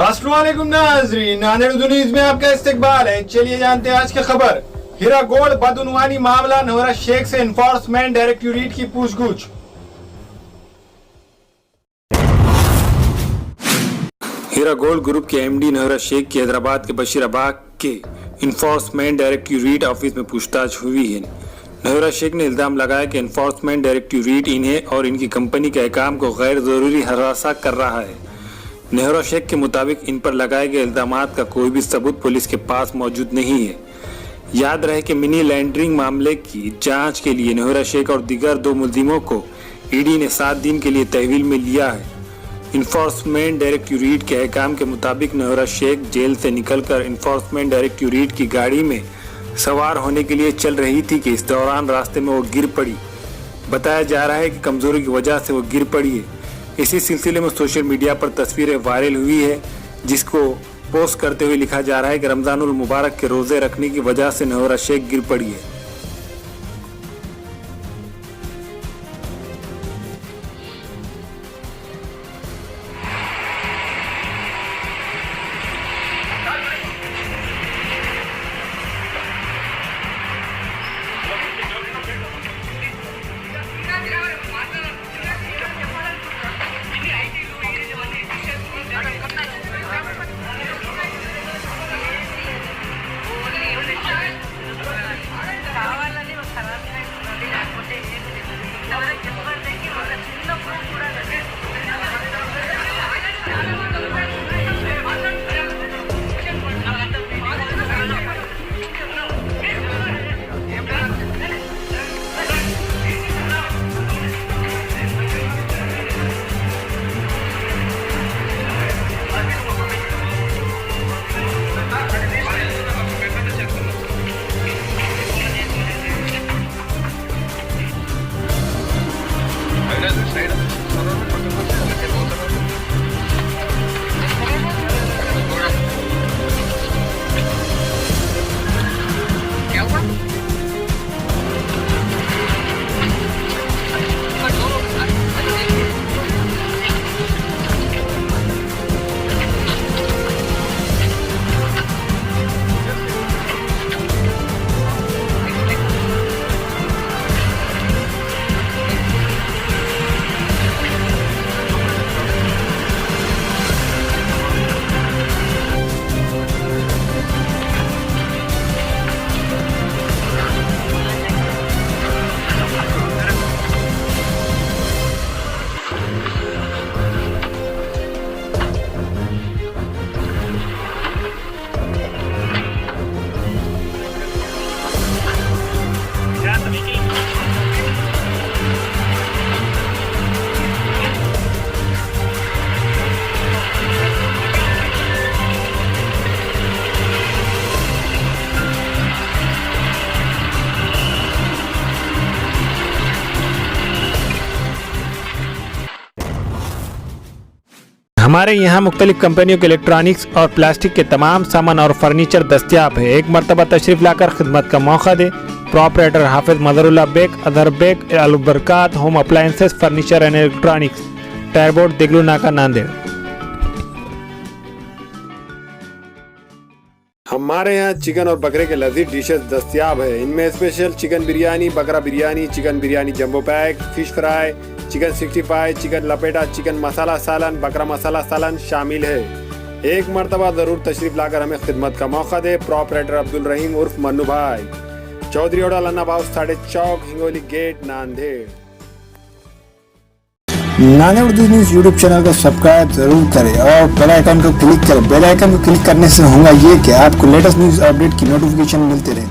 अस्सलामुअलैकुम नाज़रीन, नांदेड़ न्यूज़ में आपका इस्तकबाल है। चलिए जानते हैं आज की खबर। हीरा गोल्ड बदउनवानी मामला, नौरा शेख से एनफोर्समेंट डायरेक्टोरेट की पूछगछ। हीरा गोल्ड ग्रुप के एमडी नौरा शेख की हैदराबाद के बशीराबाद के एनफोर्समेंट डायरेक्टोरेट ऑफिस में पूछताछ हुई है। नौरा शेख ने इल्जाम लगाया कि एनफोर्समेंट डायरेक्टोरेट इन्हें और इनकी कंपनी के अहकाम को गैर जरूरी हरासा कर रहा है। नेहरा शेख के मुताबिक इन पर लगाए गए इल्जामात का कोई भी सबूत पुलिस के पास मौजूद नहीं है। याद रहे कि मनी लॉन्ड्रिंग मामले की जांच के लिए नेहरा शेख और दीगर 2 मुलजिमों को ईडी ने 7 दिन के लिए तहवील में लिया है। इन्फोर्समेंट डायरेक्टोरेट के अहकाम के मुताबिक नेहरा शेख जेल से निकलकर इन्फोर्समेंट डायरेक्टोरेट की गाड़ी में सवार होने के लिए चल रही थी कि इस दौरान रास्ते में वो गिर पड़ी। बताया जा रहा है कि कमजोरी की वजह से वो गिर पड़ी है। इसी सिलसिले में सोशल मीडिया पर तस्वीरें वायरल हुई है, जिसको पोस्ट करते हुए लिखा जा रहा है कि रमजानुल मुबारक के रोजे रखने की वजह से नौरा शेख गिर पड़ी है। हमारे यहाँ मुख्तलिफ कंपनियों के इलेक्ट्रॉनिक्स और प्लास्टिक के तमाम सामान और फर्नीचर दस्तियाब है। एक मरतबा तशरीफ लाकर खिदमत का मौका दे। प्रोपराइटर हाफिज मदरुल्लाह बेग, अदर Baig, Albarkat home appliances, furniture and electronics, टायरबोर्ड, दिगलू नाका, नांदेड़। हमारे यहाँ चिकन और बकरे के लजीज डिशेस दस्तियाब है। इनमें स्पेशल चिकन बिरयानी, बकरा biryani, chicken biryani jumbo pack, fish fry, chicken 65, chicken लपेटा, चिकन मसाला सालन, बकरा मसाला सालन शामिल है। एक मरतबा जरूर तशरीफ लाकर हमें खिदमत का मौका दे। प्रोपराइटर अब्दुल रहीम उर्फ मन्नू भाई, चौधरी ओडा लन्ना house, 3.5 chowk, Hingoli gate, Nanded. Nanded news YouTube channel को सब्सक्राइब जरूर करें और बेल आइकन को क्लिक करें। बेल आइकन को क्लिक करने से होगा ये कि आपको लेटेस्ट न्यूज़ अपडेट की नोटिफिकेशन मिलती रहे।